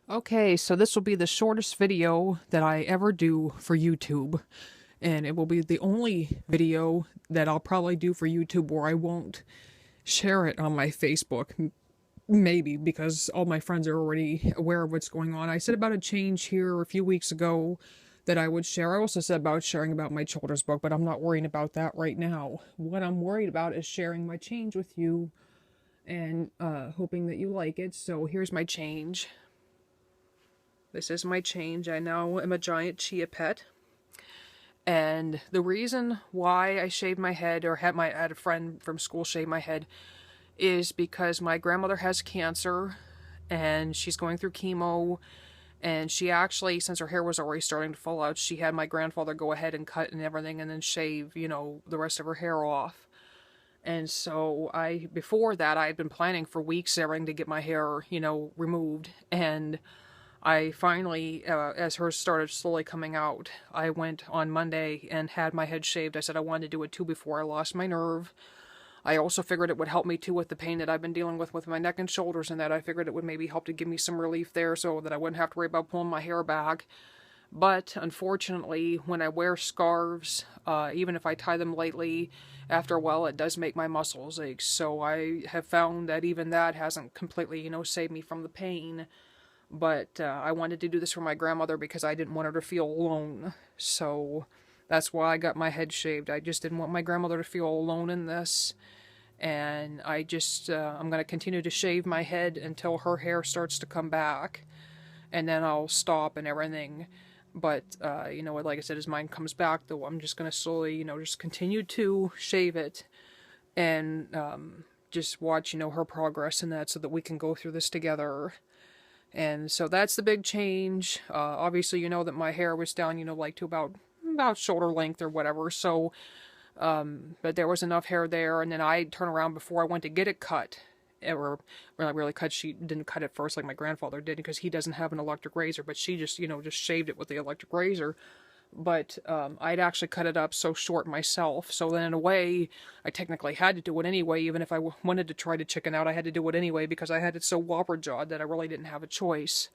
Okay, so this will be the shortest video that I ever do for YouTube. And it will be the only video that I'll probably do for YouTube where I won't share it on my Facebook. Maybe because all my friends are already aware of what's going on. I said about a change here a few weeks ago that I would share. I also said about sharing about my children's book, but I'm not worrying about that right now. What I'm worried about is sharing my change with you and hoping that you like it. So here's my change. This is my change. I now am a giant chia pet. And the reason why I shaved my head, or had a friend from school shave my head, is because my grandmother has cancer and she's going through chemo. And she actually, since her hair was already starting to fall out, she had my grandfather go ahead and cut and everything and then shave, the rest of her hair off. And so before that, I had been planning for weeks everything to get my hair, removed. And I finally, as hers started slowly coming out, I went on Monday and had my head shaved. I said I wanted to do it too before I lost my nerve. I also figured it would help me too with the pain that I've been dealing with my neck and shoulders, and that I figured it would maybe help to give me some relief there so that I wouldn't have to worry about pulling my hair back. But unfortunately, when I wear scarves, even if I tie them lightly, after a while it does make my muscles ache. So I have found that even that hasn't completely, saved me from the pain. But I wanted to do this for my grandmother because I didn't want her to feel alone. So that's why I got my head shaved. I just didn't want my grandmother to feel alone in this. And I'm going to continue to shave my head until her hair starts to come back. And then I'll stop and everything. But, like I said, as mine comes back, though, I'm just going to slowly, just continue to shave it. And just watch, her progress in that so that we can go through this together. And so that's the big change. Obviously, you know that my hair was down, like to about shoulder length or whatever. So, but there was enough hair there. And then I turn around before I went to get it cut. Or really cut. She didn't cut it first like my grandfather did because he doesn't have an electric razor. But she just, just shaved it with the electric razor. But I'd actually cut it up so short myself. So then in a way, I technically had to do it anyway. Even if I wanted to try to chicken out, I had to do it anyway because I had it so whopper-jawed that I really didn't have a choice.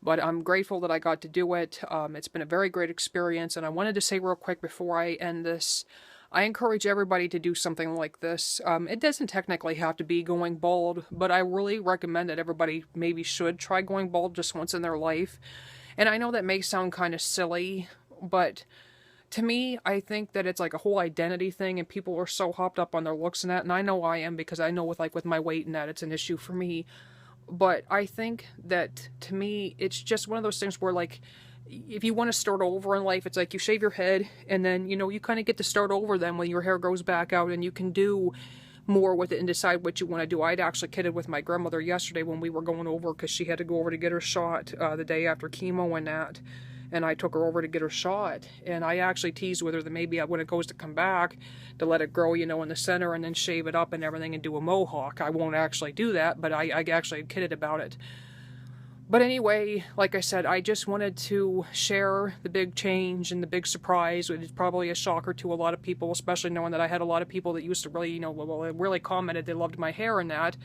But I'm grateful that I got to do it. It's been a very great experience. And I wanted to say real quick before I end this, I encourage everybody to do something like this. It doesn't technically have to be going bald, but I really recommend that everybody maybe should try going bald just once in their life. And I know that may sound kind of silly, but to me, I think that it's like a whole identity thing, and people are so hopped up on their looks and that, and I know I am because I know with my weight and that, it's an issue for me. But I think that, to me, it's just one of those things where, like, if you want to start over in life, it's like you shave your head, and then, you kind of get to start over then when your hair grows back out, and you can do more with it and decide what you want to do. I'd actually kidded with my grandmother yesterday when we were going over because she had to go over to get her shot the day after chemo and that. And I took her over to get her shot. And I actually teased with her that maybe when it goes to come back, to let it grow, in the center and then shave it up and everything and do a mohawk. I won't actually do that, but I actually kidded about it. But anyway, like I said, I just wanted to share the big change and the big surprise. It is probably a shocker to a lot of people, especially knowing that I had a lot of people that used to really, really commented they loved my hair and that.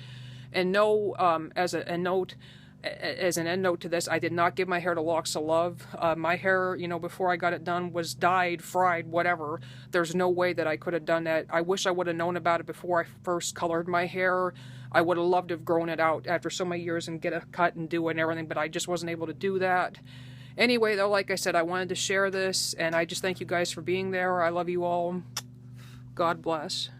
And no, as an end note to this, I did not give my hair to Locks of Love. My hair, before I got it done was dyed, fried, whatever. There's no way that I could have done that. I wish I would have known about it before I first colored my hair. I would have loved to have grown it out after so many years and get a cut and do it and everything, but I just wasn't able to do that. Anyway, though, like I said, I wanted to share this, and I just thank you guys for being there. I love you all. God bless.